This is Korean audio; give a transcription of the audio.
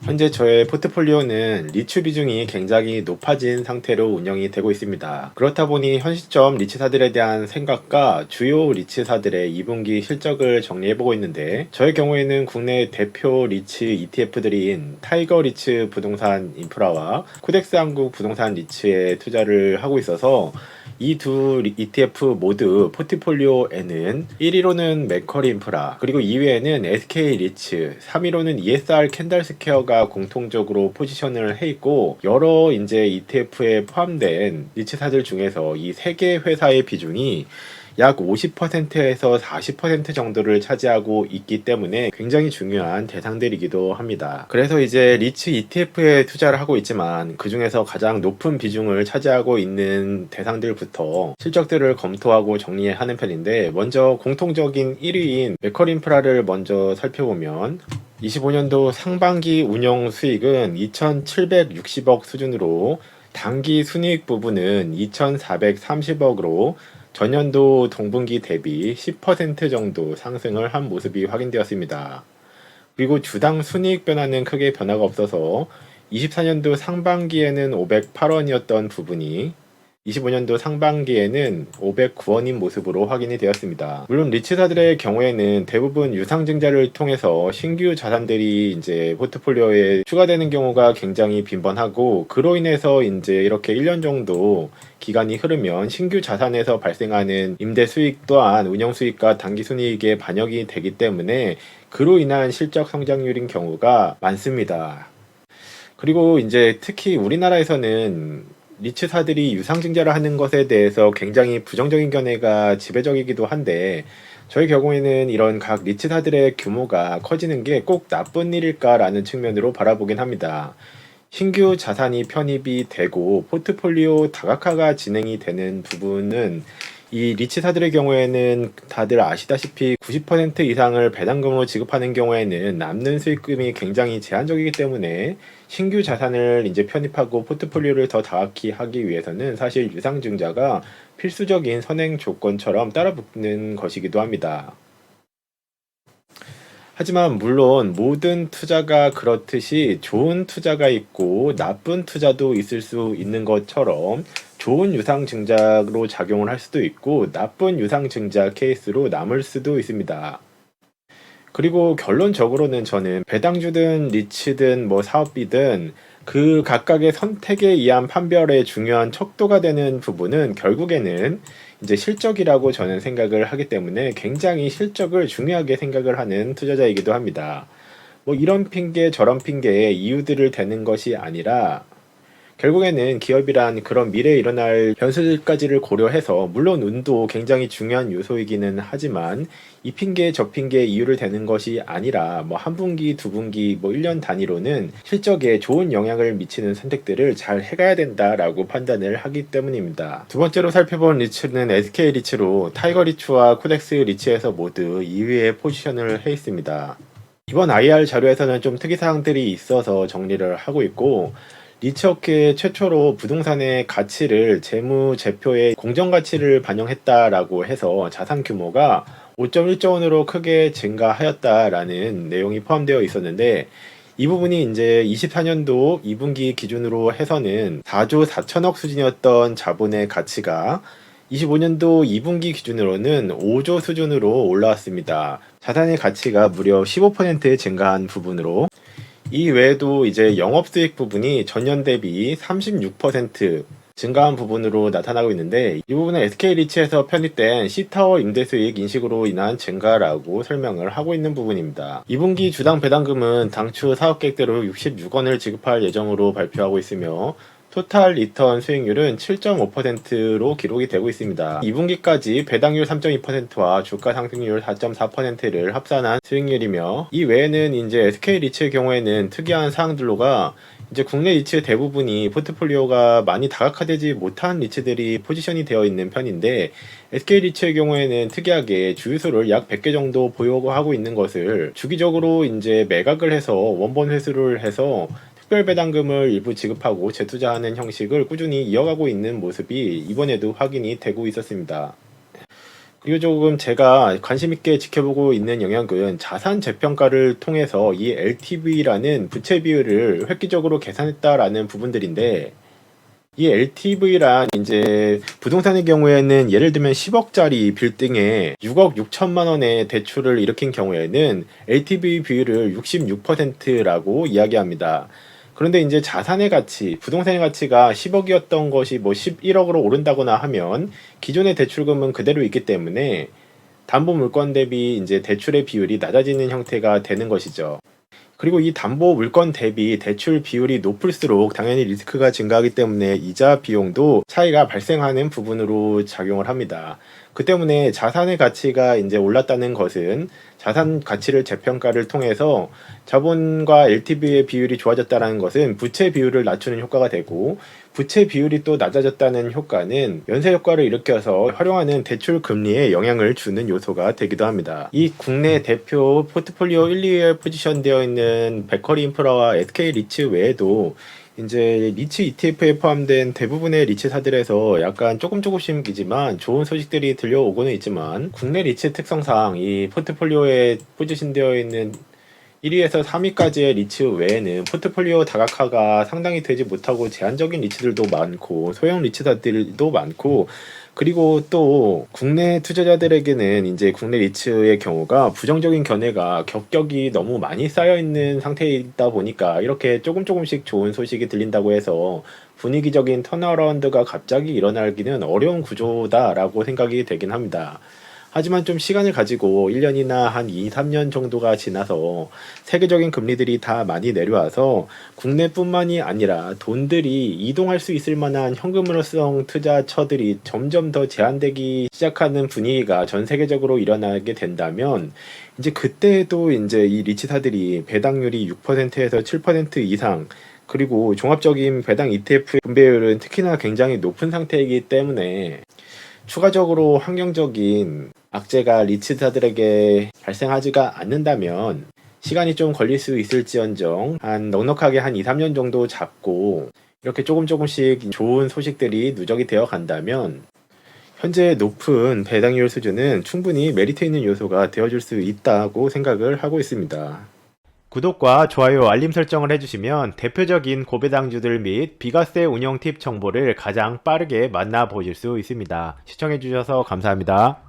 현재 저의 포트폴리오는 리츠 비중이 굉장히 높아진 상태로 운영이 되고 있습니다. 그렇다 보니 현 시점 리츠사들에 대한 생각과 주요 리츠사들의 2분기 실적을 정리해보고 있는데, 저의 경우에는 국내 대표 리츠 ETF들인 타이거 리츠 부동산 인프라와 코덱스 한국 부동산 리츠에 투자를 하고 있어서 이 두 ETF 모두 포트폴리오에는 1위로는 맥커리 인프라, 그리고 2위에는 SK 리츠, 3위로는 ESR 캔달스퀘어가 공통적으로 포지션을 해 있고, 여러 이제 ETF에 포함된 리츠사들 중에서 이 세 개 회사의 비중이 약 50%에서 40% 정도를 차지하고 있기 때문에 굉장히 중요한 대상들이기도 합니다. 그래서 이제 리츠 ETF에 투자를 하고 있지만, 그 중에서 가장 높은 비중을 차지하고 있는 대상들부터 실적들을 검토하고 정리하는 편인데, 먼저 공통적인 1위인 맥커리 인프라를 먼저 살펴보면 25년도 상반기 운영 수익은 2,760억 수준으로, 당기 순이익 부분은 2,430억으로 전년도 동분기 대비 10% 정도 상승을 한 모습이 확인되었습니다. 그리고 주당 순이익 변화는 크게 변화가 없어서 24년도 상반기에는 508원이었던 부분이 25년도 상반기에는 509원인 모습으로 확인이 되었습니다. 물론 리츠사들의 경우에는 대부분 유상증자를 통해서 신규 자산들이 이제 포트폴리오에 추가되는 경우가 굉장히 빈번하고, 그로 인해서 이제 이렇게 1년 정도 기간이 흐르면 신규 자산에서 발생하는 임대 수익 또한 운영 수익과 당기 순이익에 반영이 되기 때문에 그로 인한 실적 성장률인 경우가 많습니다. 그리고 이제 특히 우리나라에서는 리츠사들이 유상증자를 하는 것에 대해서 굉장히 부정적인 견해가 지배적이기도 한데, 저희 경우에는 이런 각 리츠사들의 규모가 커지는 게 꼭 나쁜 일일까라는 측면으로 바라보긴 합니다. 신규 자산이 편입이 되고 포트폴리오 다각화가 진행이 되는 부분은, 이 리츠사들의 경우에는 다들 아시다시피 90% 이상을 배당금으로 지급하는 경우에는 남는 수익금이 굉장히 제한적이기 때문에 신규 자산을 이제 편입하고 포트폴리오를 더 다각히 하기 위해서는 사실 유상증자가 필수적인 선행 조건처럼 따라붙는 것이기도 합니다. 하지만 물론 모든 투자가 그렇듯이 좋은 투자가 있고 나쁜 투자도 있을 수 있는 것처럼, 좋은 유상증자로 작용을 할 수도 있고 나쁜 유상증자 케이스로 남을 수도 있습니다. 그리고 결론적으로는 저는 배당주든 리츠든 뭐 사업비든 그 각각의 선택에 의한 판별의 중요한 척도가 되는 부분은 결국에는 이제 실적이라고 저는 생각을 하기 때문에 굉장히 실적을 중요하게 생각을 하는 투자자이기도 합니다. 뭐 이런 핑계 저런 핑계에 이유들을 대는 것이 아니라, 결국에는 기업이란 그런 미래에 일어날 변수들까지를 고려해서, 물론 운도 굉장히 중요한 요소이기는 하지만 이 핑계 저 핑계에 이유를 대는 것이 아니라, 뭐 한 분기 두 분기 뭐 1년 단위로는 실적에 좋은 영향을 미치는 선택들을 잘 해가야 된다라고 판단을 하기 때문입니다. 두 번째로 살펴본 리츠는 SK 리츠로, 타이거 리츠와 코덱스 리츠에서 모두 2위에 포지션을 해 있습니다. 이번 IR 자료에서는 좀 특이사항들이 있어서 정리를 하고 있고, 리츠업계 최초로 부동산의 가치를 재무제표에 공정가치를 반영했다라고 해서 자산 규모가 5.1조 원으로 크게 증가하였다라는 내용이 포함되어 있었는데, 이 부분이 이제 24년도 2분기 기준으로 해서는 4조 4천억 수준이었던 자본의 가치가 25년도 2분기 기준으로는 5조 수준으로 올라왔습니다. 자산의 가치가 무려 15% 증가한 부분으로, 이 외에도 이제 영업수익 부분이 전년 대비 36% 증가한 부분으로 나타나고 있는데, 이 부분은 SK리츠에서 편입된 C타워 임대수익 인식으로 인한 증가라고 설명을 하고 있는 부분입니다. 2분기 주당 배당금은 당초 사업계획대로 66원을 지급할 예정으로 발표하고 있으며, 토탈 리턴 수익률은 7.5%로 기록이 되고 있습니다. 2분기까지 배당률 3.2%와 주가 상승률 4.4%를 합산한 수익률이며, 이 외에는 이제 SK 리츠의 경우에는 특이한 사항들로가, 이제 국내 리츠 대부분이 포트폴리오가 많이 다각화되지 못한 리츠들이 포지션이 되어 있는 편인데, SK 리츠의 경우에는 특이하게 주유소를 약 100개 정도 보유하고 있는 것을 주기적으로 이제 매각을 해서 원본 회수를 해서 특별배당금을 일부 지급하고 재투자하는 형식을 꾸준히 이어가고 있는 모습이 이번에도 확인이 되고 있었습니다. 그리고 조금 제가 관심 있게 지켜보고 있는 영역은 자산 재평가를 통해서 이 LTV라는 부채 비율을 획기적으로 계산했다라는 부분들인데, 이 LTV란 이제 부동산의 경우에는 예를 들면 10억짜리 빌딩에 6억 6천만 원의 대출을 일으킨 경우에는 LTV 비율을 66%라고 이야기합니다. 그런데 이제 자산의 가치, 부동산의 가치가 10억이었던 것이 뭐 11억으로 오른다거나 하면 기존의 대출금은 그대로 있기 때문에 담보 물건 대비 이제 대출의 비율이 낮아지는 형태가 되는 것이죠. 그리고 이 담보 물건 대비 대출 비율이 높을수록 당연히 리스크가 증가하기 때문에 이자 비용도 차이가 발생하는 부분으로 작용을 합니다. 그 때문에 자산의 가치가 이제 올랐다는 것은 자산 가치를 재평가를 통해서 자본과 LTV의 비율이 좋아졌다는 것은 부채 비율을 낮추는 효과가 되고, 부채 비율이 또 낮아졌다는 효과는 연쇄 효과를 일으켜서 활용하는 대출 금리에 영향을 주는 요소가 되기도 합니다. 이 국내 대표 포트폴리오 1, 2위에 포지션되어 있는 베커리 인프라와 SK 리츠 외에도 이제 리츠 ETF에 포함된 대부분의 리츠사들에서 약간 조금씩이지만 좋은 소식들이 들려오고는 있지만, 국내 리츠 특성상 이 포트폴리오에 포지션되어 있는 1위에서 3위까지의 리츠 외에는 포트폴리오 다각화가 상당히 되지 못하고 제한적인 리츠들도 많고 소형 리츠사들도 많고, 그리고 또 국내 투자자들에게는 이제 국내 리츠의 경우가 부정적인 견해가 격격이 너무 많이 쌓여 있는 상태이다 보니까 이렇게 조금씩 좋은 소식이 들린다고 해서 분위기적인 턴어라운드가 갑자기 일어나기는 어려운 구조다라고 생각이 되긴 합니다. 하지만 좀 시간을 가지고 1년이나 한 2, 3년 정도가 지나서 세계적인 금리들이 다 많이 내려와서 국내뿐만이 아니라 돈들이 이동할 수 있을 만한 현금으로성 투자처들이 점점 더 제한되기 시작하는 분위기가 전 세계적으로 일어나게 된다면, 이제 그때도 이제 이 리츠사들이 배당률이 6%에서 7% 이상, 그리고 종합적인 배당 ETF 분배율은 특히나 굉장히 높은 상태이기 때문에 추가적으로 환경적인 악재가 리츠사들에게 발생하지가 않는다면 시간이 좀 걸릴 수 있을지언정 한 넉넉하게 한 2, 3년 정도 잡고 이렇게 조금씩 좋은 소식들이 누적이 되어 간다면 현재 높은 배당률 수준은 충분히 메리트 있는 요소가 되어줄 수 있다고 생각을 하고 있습니다. 구독과 좋아요, 알림 설정을 해주시면 대표적인 고배당주들 및 비과세 운영 팁 정보를 가장 빠르게 만나보실 수 있습니다. 시청해주셔서 감사합니다.